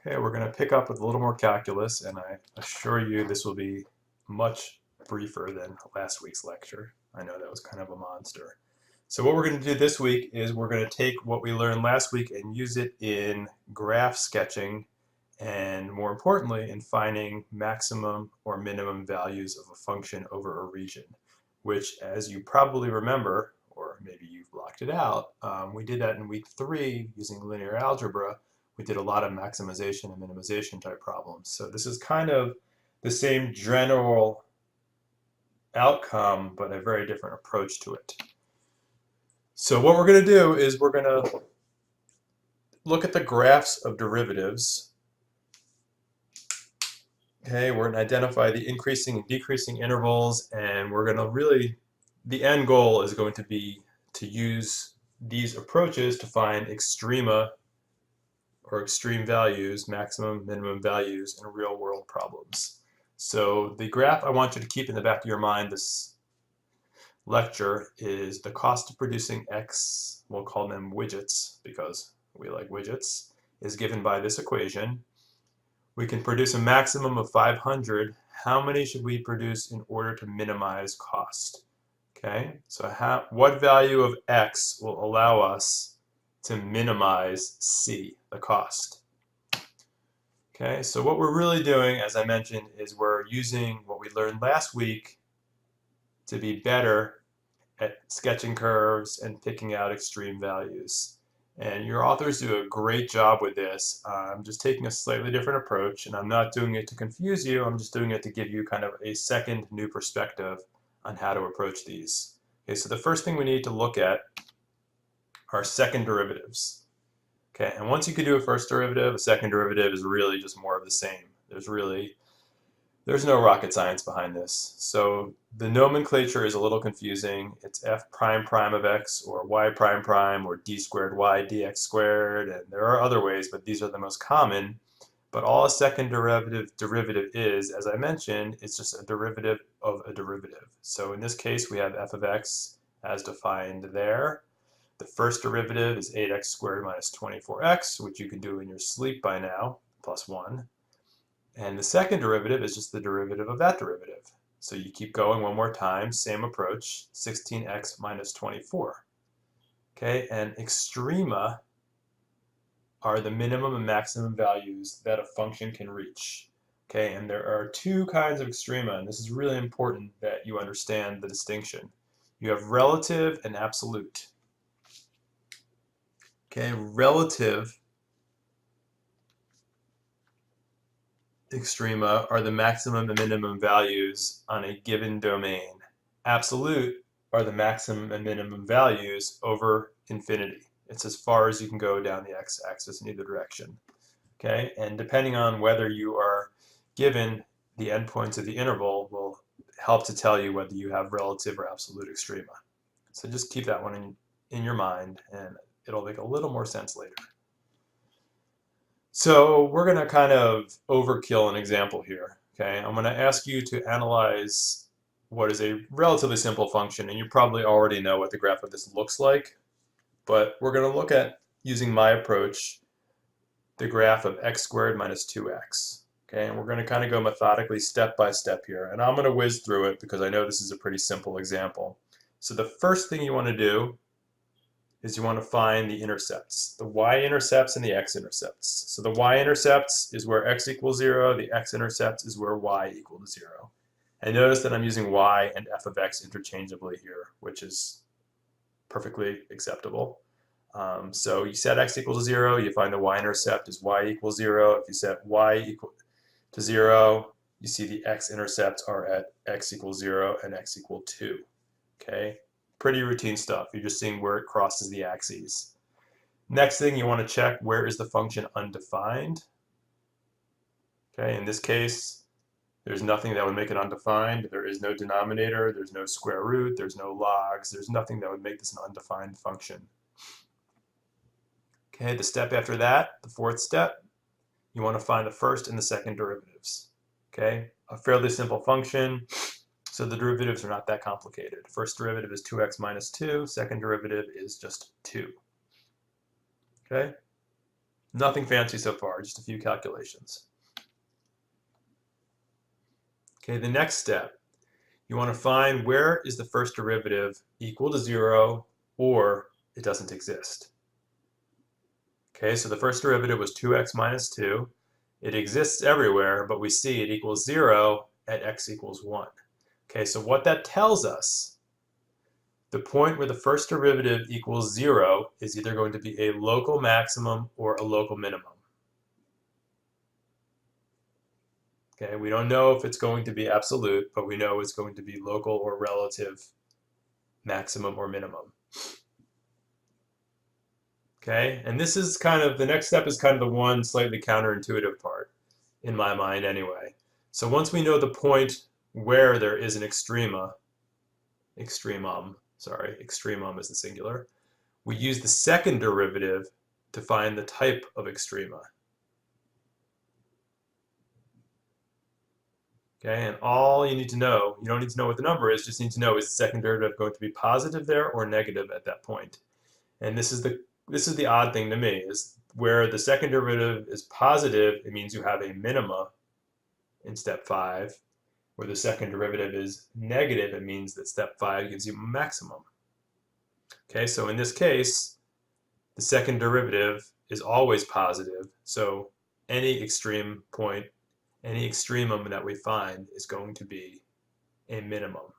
Okay, we're going to pick up with a little more calculus, and I assure you this will be much briefer than last week's lecture. I know that was kind of a monster. So what we're going to do this week is we're going to take what we learned last week and use it in graph sketching, and more importantly, in finding maximum or minimum values of a function over a region, which, as you probably remember, or maybe you've blocked it out, we did that in week 3 using linear algebra. We did a lot of maximization and minimization type problems. So this is kind of the same general outcome, but a very different approach to it. So what we're going to do is we're going to look at the graphs of derivatives. Okay, we're going to identify the increasing and decreasing intervals, and we're going to really, the end goal is going to be to use these approaches to find extrema or extreme values, maximum, minimum values in real world problems. So the graph I want you to keep in the back of your mind this lecture is the cost of producing X, we'll call them widgets because we like widgets, is given by this equation. We can produce a maximum of 500. How many should we produce in order to minimize cost? Okay, so what value of X will allow us to minimize C, the cost? Okay, so what we're really doing, as I mentioned, is we're using what we learned last week to be better at sketching curves and picking out extreme values. And your authors do a great job with this. I'm just taking a slightly different approach, and I'm not doing it to confuse you. I'm just doing it to give you kind of a second new perspective on how to approach these. Okay, so the first thing we need to look at are second derivatives. Okay, and once you can do a first derivative, a second derivative is really just more of the same. There's no rocket science behind this. So the nomenclature is a little confusing. It's f prime prime of x, or y prime prime, or d squared y dx squared, and there are other ways, but these are the most common. But all a second derivative is, as I mentioned, it's just a derivative of a derivative. So in this case, we have f of x as defined there. The first derivative is 8x squared minus 24x, which you can do in your sleep by now, plus 1. And the second derivative is just the derivative of that derivative. So you keep going one more time, same approach, 16x minus 24. Okay, and extrema are the minimum and maximum values that a function can reach. Okay, and there are two kinds of extrema, and this is really important that you understand the distinction. You have relative and absolute. Okay, relative extrema are the maximum and minimum values on a given domain. Absolute are the maximum and minimum values over infinity. It's as far as you can go down the x-axis in either direction. Okay, and depending on whether you are given the endpoints of the interval will help to tell you whether you have relative or absolute extrema. So just keep that one in your mind, and it'll make a little more sense later. So we're going to kind of overkill an example here. Okay, I'm going to ask you to analyze what is a relatively simple function, and you probably already know what the graph of this looks like, but we're going to look at, using my approach, the graph of x squared minus 2x. Okay, and we're going to kind of go methodically step by step here, and I'm going to whiz through it because I know this is a pretty simple example. So the first thing you want to do is you want to find the intercepts, the y-intercepts and the x-intercepts. So the y-intercepts is where x equals 0, the x-intercepts is where y equals 0. And notice that I'm using y and f of x interchangeably here, which is perfectly acceptable. So you set x equals 0, you find the y-intercept is y equals 0. If you set y equal to 0, you see the x-intercepts are at x equals 0 and x equal 2. Okay? Pretty routine stuff. You're just seeing where it crosses the axes. Next thing, you want to check where is the function undefined. Okay, in this case, there's nothing that would make it undefined. There is no denominator, there's no square root, there's no logs, there's nothing that would make this an undefined function. Okay, the step after that, the fourth step, you want to find the first and the second derivatives. Okay, a fairly simple function. So the derivatives are not that complicated. First derivative is 2x minus 2. Second derivative is just 2. Okay? Nothing fancy so far, just a few calculations. Okay, the next step, you want to find where is the first derivative equal to 0 or it doesn't exist. Okay, so the first derivative was 2x minus 2. It exists everywhere, but we see it equals 0 at x equals 1. Okay, so what that tells us, the point where the first derivative equals 0 is either going to be a local maximum or a local minimum. Okay, we don't know if it's going to be absolute, but we know it's going to be local or relative maximum or minimum. Okay, and this is kind of, the next step is kind of the one slightly counterintuitive part, in my mind anyway. So once we know the point where there is an extremum is the singular, we use the second derivative to find the type of extrema. Okay, and all you need to know, you don't need to know what the number is, just need to know is the second derivative going to be positive there or negative at that point. And this is the odd thing to me, is where the second derivative is positive, it means you have a minima in step 5. Where the second derivative is negative, it means that step 5 gives you maximum. Okay, so in this case, the second derivative is always positive, so any extreme point, any extremum that we find is going to be a minimum.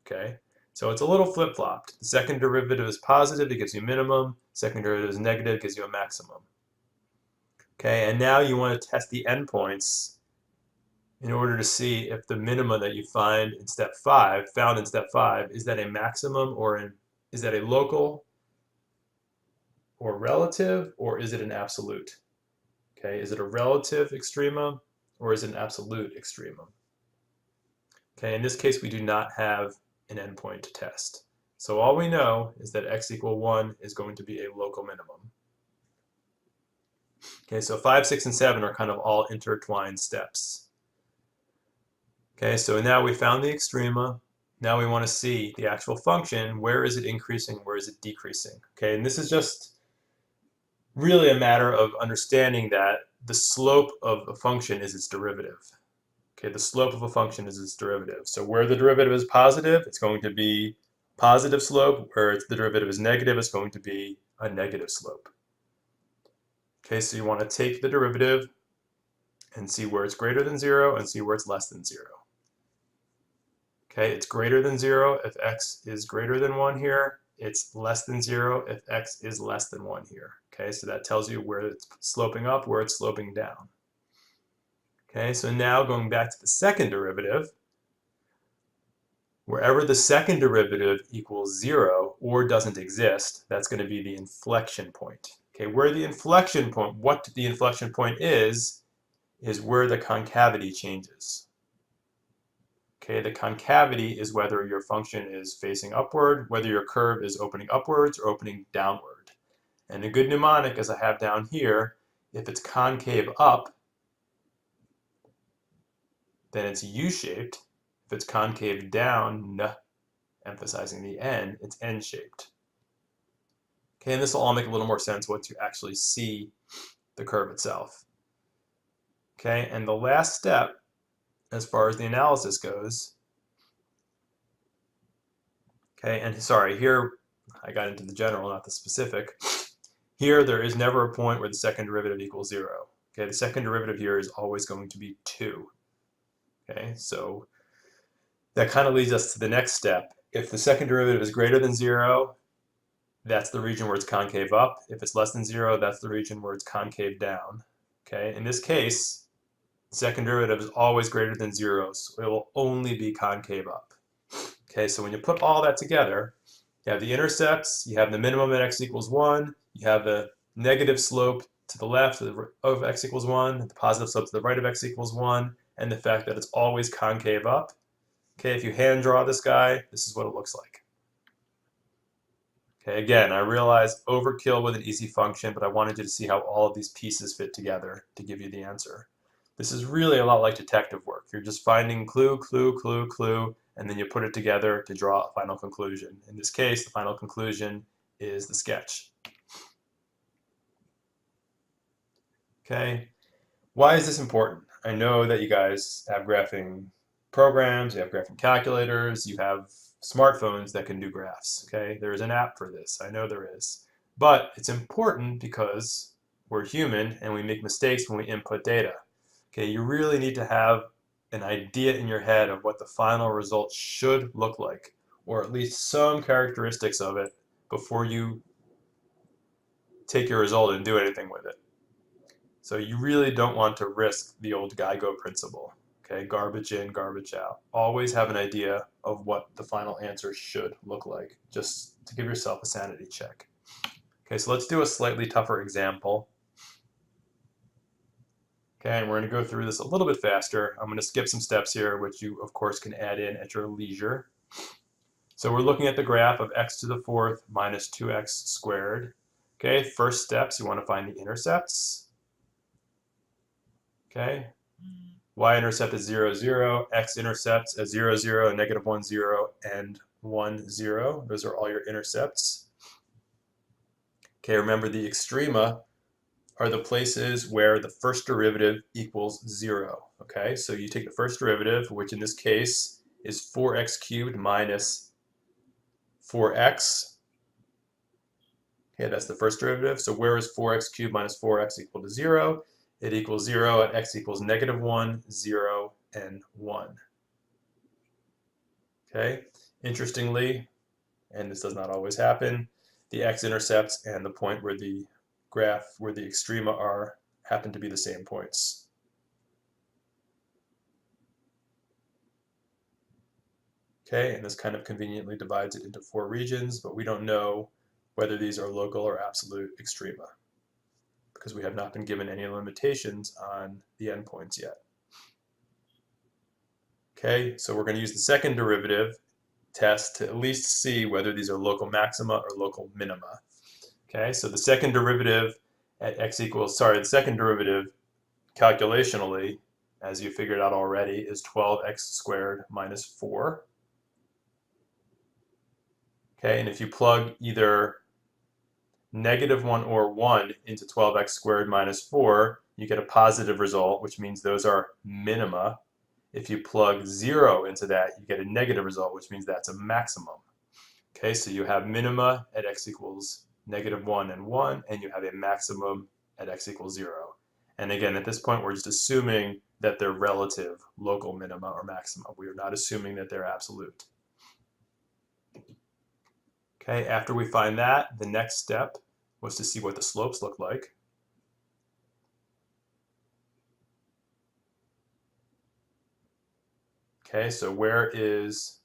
Okay, so it's a little flip-flopped. The second derivative is positive, it gives you minimum. Second derivative is negative, it gives you a maximum. Okay, and now you want to test the endpoints in order to see if the minima that you find in step 5, is that a maximum or is that a local or relative, or is it an absolute? Okay, is it a relative extremum or is it an absolute extremum? Okay, in this case we do not have an endpoint to test. So all we know is that x equal 1 is going to be a local minimum. Okay, so 5, 6, and 7 are kind of all intertwined steps. Okay, so now we found the extrema. Now we want to see the actual function. Where is it increasing? Where is it decreasing? Okay, and this is just really a matter of understanding that the slope of a function is its derivative. Okay, the slope of a function is its derivative. So where the derivative is positive, it's going to be positive slope. Where the derivative is negative, it's going to be a negative slope. Okay, so you want to take the derivative and see where it's greater than 0 and see where it's less than 0. Okay, it's greater than 0 if x is greater than 1 here. It's less than 0 if x is less than 1 here. Okay, so that tells you where it's sloping up, where it's sloping down. Okay, so now going back to the second derivative, wherever the second derivative equals 0 or doesn't exist, that's going to be the inflection point. Okay, where the inflection point, what the inflection point is where the concavity changes. Okay, the concavity is whether your function is facing upward, whether your curve is opening upwards or opening downward. And a good mnemonic, as I have down here, if it's concave up, then it's U-shaped. If it's concave down, emphasizing the N, it's N-shaped. Okay, and this will all make a little more sense once you actually see the curve itself. Okay, and the last step, as far as the analysis goes, okay, and sorry, here I got into the general, not the specific. Here, there is never a point where the second derivative equals 0. Okay, the second derivative here is always going to be 2. Okay, so that kind of leads us to the next step. If the second derivative is greater than 0, that's the region where it's concave up. If it's less than 0, that's the region where it's concave down. Okay, in this case, the second derivative is always greater than 0, so it will only be concave up. Okay, so when you put all that together, you have the intercepts, you have the minimum at x equals 1, you have the negative slope to the left of x equals 1, the positive slope to the right of x equals 1, and the fact that it's always concave up. Okay, if you hand draw this guy, this is what it looks like. Okay, again, I realize overkill with an easy function, but I wanted you to see how all of these pieces fit together to give you the answer. This is really a lot like detective work. You're just finding clue, clue, clue, clue, and then you put it together to draw a final conclusion. In this case, the final conclusion is the sketch. Okay, why is this important? I know that you guys have graphing programs, you have graphing calculators, you have smartphones that can do graphs. Okay, there is an app for this. I know there is. But it's important because we're human and we make mistakes when we input data. Okay, you really need to have an idea in your head of what the final result should look like, or at least some characteristics of it before you take your result and do anything with it. So you really don't want to risk the old GIGO principle. Okay, garbage in, garbage out. Always have an idea of what the final answer should look like, just to give yourself a sanity check. Okay, so let's do a slightly tougher example. Okay, and we're going to go through this a little bit faster. I'm going to skip some steps here, which you, of course, can add in at your leisure. So we're looking at the graph of x to the fourth minus 2x squared. Okay, first steps, you want to find the intercepts. Okay, y-intercept is 0, 0, x-intercepts as 0, 0, negative 1, 0, and 1, 0. Those are all your intercepts. Okay, remember the extrema are the places where the first derivative equals 0. Okay, so you take the first derivative, which in this case is 4x cubed minus 4x. Okay, that's the first derivative. So where is 4x cubed minus 4x equal to 0? It equals 0 at x equals negative 1, 0, and 1. Okay, interestingly, and this does not always happen, the x-intercepts and the point where the graph, where the extrema are, happen to be the same points. Okay, and this kind of conveniently divides it into 4 regions, but we don't know whether these are local or absolute extrema because we have not been given any limitations on the endpoints yet. Okay, so we're going to use the second derivative test to at least see whether these are local maxima or local minima. Okay, so the second derivative at x equals, the second derivative calculationally, as you figured out already, is 12x squared minus 4. Okay, and if you plug either negative 1 or 1 into 12x squared minus 4, you get a positive result, which means those are minima. If you plug 0 into that, you get a negative result, which means that's a maximum. Okay, so you have minima at x equals negative 1 and 1, and you have a maximum at x equals 0. And again, at this point, we're just assuming that they're relative local minima or maxima. We are not assuming that they're absolute. Okay, after we find that, the next step was to see what the slopes look like. Okay, so where is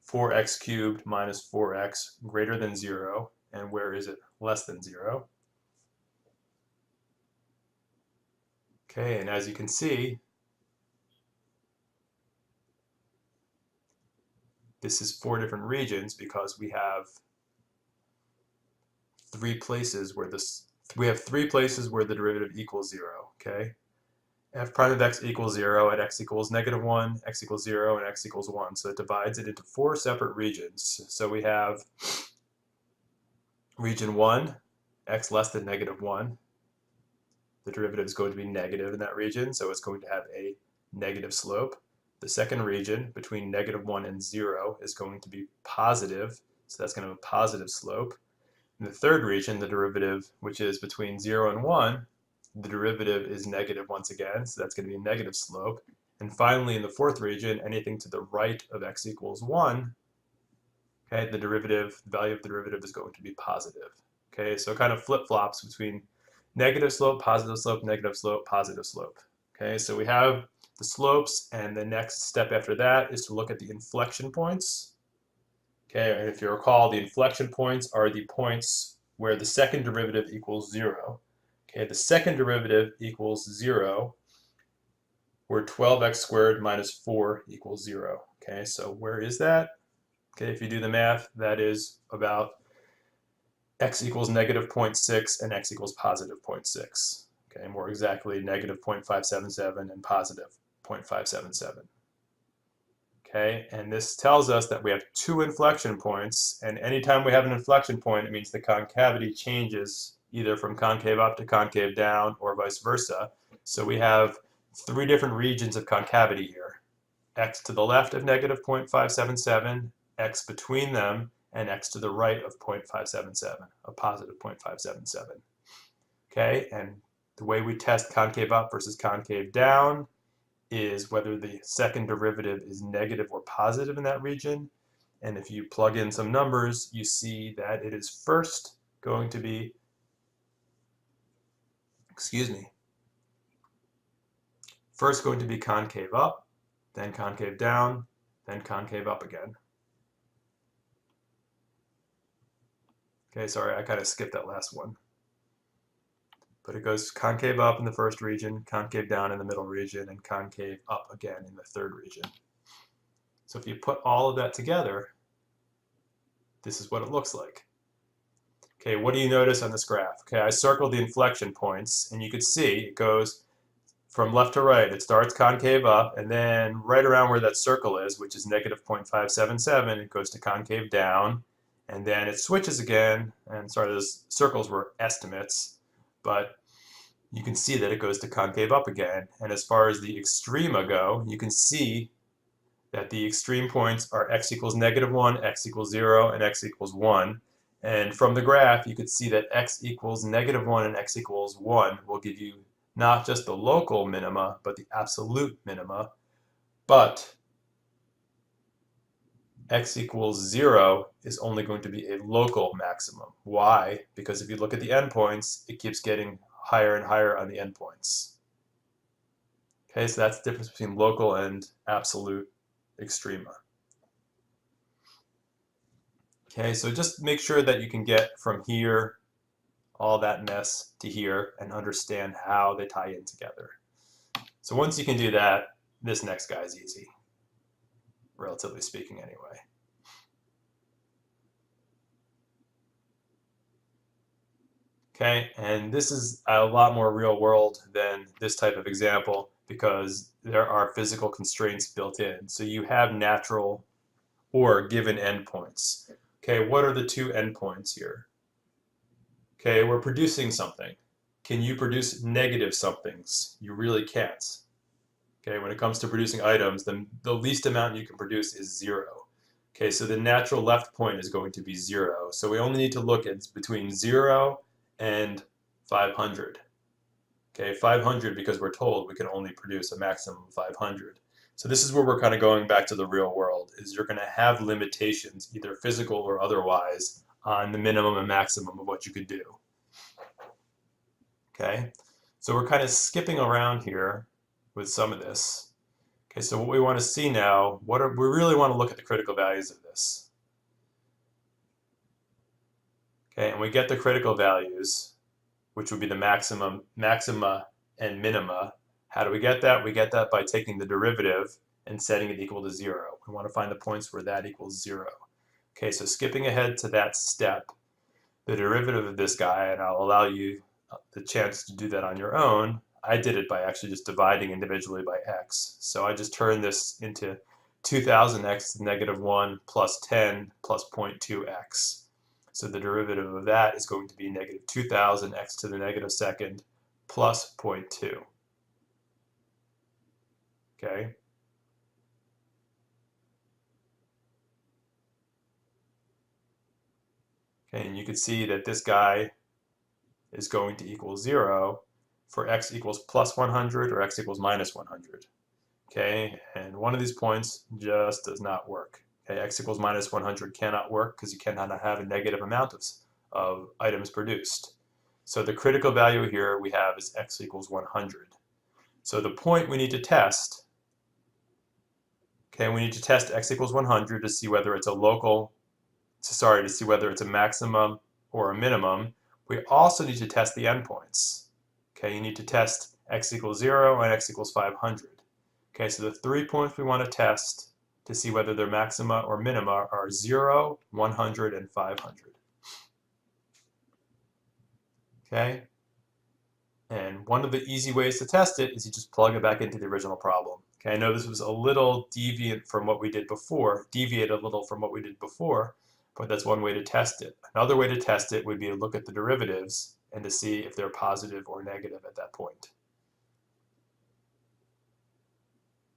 4x cubed minus 4x greater than 0, and where is it less than 0? Okay, and as you can see, this is 4 different regions because we have 3 places where the derivative equals 0. Okay, f prime of x equals 0 at x equals negative 1, x equals 0, and x equals 1. So it divides it into 4 separate regions. So we have region 1, x less than negative 1. The derivative is going to be negative in that region, so it's going to have a negative slope. The second region, between negative 1 and 0, is going to be positive, so that's going to have a positive slope. In the third region, the derivative, which is between 0 and 1, the derivative is negative once again, so that's going to be a negative slope. And finally, in the fourth region, anything to the right of x equals 1, okay, the value of the derivative is going to be positive. Okay, so it kind of flip-flops between negative slope, positive slope, negative slope, positive slope. Okay, so we have the slopes, and the next step after that is to look at the inflection points. Okay, and if you recall, the inflection points are the points where the second derivative equals 0. Okay, the second derivative equals 0, where 12x squared minus 4 equals 0. Okay, so where is that? Okay, if you do the math, that is about x equals negative 0.6 and x equals positive 0.6. Okay, more exactly negative 0.577 and positive 0.577. Okay, and this tells us that we have 2 inflection points, and anytime we have an inflection point, it means the concavity changes either from concave up to concave down or vice versa. So we have three different regions of concavity here. X to the left of negative 0.577, X between them, and X to the right of 0.577, a positive 0.577. Okay, and the way we test concave up versus concave down is whether the second derivative is negative or positive in that region. And if you plug in some numbers, you see that it is first going to be, first going to be concave up, then concave down, then concave up again. Okay, sorry, I kind of skipped that last one. But it goes concave up in the first region, concave down in the middle region, and concave up again in the third region. So if you put all of that together, this is what it looks like. Okay, what do you notice on this graph? Okay, I circled the inflection points, and you can see it goes from left to right. It starts concave up, and then right around where that circle is, which is negative 0.577, it goes to concave down, and then it switches again, and sorry, those circles were estimates, but you can see that it goes to concave up again. And as far as the extrema go, you can see that the extreme points are x equals -1, x equals 0, and x equals 1. And from the graph, you could see that x equals -1 and x equals 1 will give you not just the local minima, but the absolute minima. But x equals 0 is only going to be a local maximum. Why? Because if you look at the endpoints, it keeps getting higher and higher on the endpoints. Okay, so that's the difference between local and absolute extrema. Okay, so just make sure that you can get from here, all that mess, to here, and understand how they tie in together. So once you can do that, this next guy is easy, relatively speaking anyway. Okay, and this is a lot more real world than this type of example because there are physical constraints built in. So you have natural or given endpoints. Okay, what are the two endpoints here? Okay, we're producing something. Can you produce negative somethings? You really can't. Okay, when it comes to producing items, the least amount you can produce is 0. Okay, so the natural left point is going to be 0. So we only need to look at between 0 and 500. Okay, 500 because we're told we can only produce a maximum of 500. So this is where we're kind of going back to the real world, is you're going to have limitations, either physical or otherwise, on the minimum and maximum of what you could do. Okay, so we're kind of skipping around here with some of this. Okay, so what we want to see now, we really want to look at the critical values of this. Okay, and we get the critical values, which would be the maxima, and minima. How do we get that? We get that by taking the derivative and setting it equal to 0. We want to find the points where that equals 0. Okay, so skipping ahead to that step, the derivative of this guy, and I'll allow you the chance to do that on your own. I did it by actually just dividing individually by x. So I just turned this into 2000x to the -1 plus 10 plus 0.2x. So the derivative of that is going to be -2000x to the -2nd plus 0.2. Okay. Okay, and you can see that this guy is going to equal 0 for x equals plus 100 or x equals minus 100. Okay, and one of these points just does not work. Okay, x equals minus 100 cannot work because you cannot have a negative amount of items produced. So the critical value here we have is x equals 100. So the point we need to test, okay, we need to test x equals 100 to see whether it's a to see whether it's a maximum or a minimum. We also need to test the endpoints. Okay, you need to test x equals 0 and x equals 500. Okay, so the 3 points we want to test to see whether they're maxima or minima are 0, 100, and 500. Okay, and one of the easy ways to test it is you just plug it back into the original problem. Okay, I know this was a little deviated from what we did before, but that's one way to test it. Another way to test it would be to look at the derivatives and to see if they're positive or negative at that point.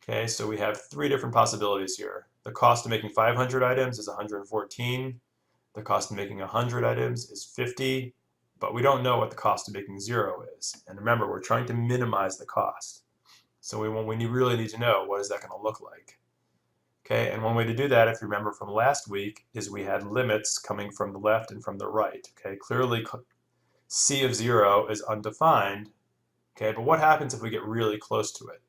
Okay, so we have three different possibilities here. The cost of making 500 items is 114. The cost of making 100 items is 50, but we don't know what the cost of making 0 is. And remember, we're trying to minimize the cost. So we really need to know, what is that going to look like? Okay, and one way to do that, if you remember from last week, is we had limits coming from the left and from the right. Okay, clearly C of 0 is undefined. Okay, but what happens if we get really close to it?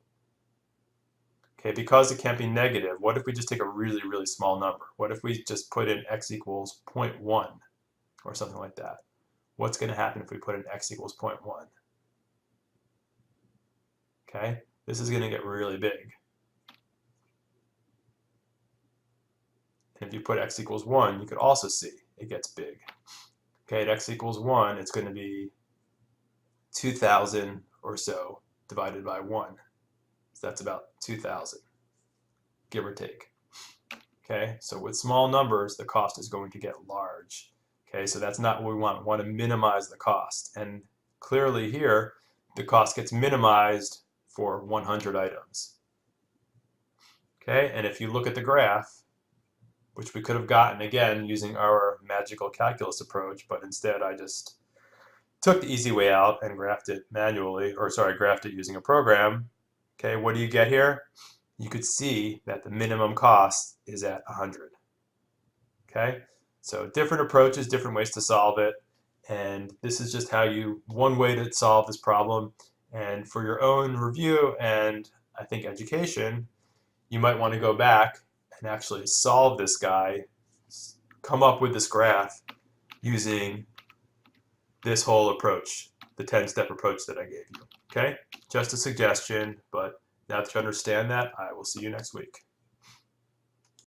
Okay, because it can't be negative, what if we just take a really, really small number? What if we just put in x equals 0.1 or something like that? What's going to happen if we put in x equals 0.1? Okay, this is going to get really big. And if you put x equals 1, you could also see it gets big. Okay, at x equals 1, it's going to be 2,000 or so divided by 1. So that's about 2,000, give or take. Okay, so with small numbers, the cost is going to get large. Okay, so that's not what we want. We want to minimize the cost. And clearly here, the cost gets minimized for 100 items. Okay, and if you look at the graph, which we could have gotten again using our magical calculus approach, but instead I just took the easy way out and graphed it manually, or sorry, graphed it using a program. Okay, what do you get here? You could see that the minimum cost is at 100. Okay, so different approaches, different ways to solve it, and this is just one way to solve this problem. And for your own review and I think education, you might want to go back and actually solve this guy, come up with this graph using this whole approach, the 10-step approach that I gave you. Okay, just a suggestion, but now that you understand that, I will see you next week.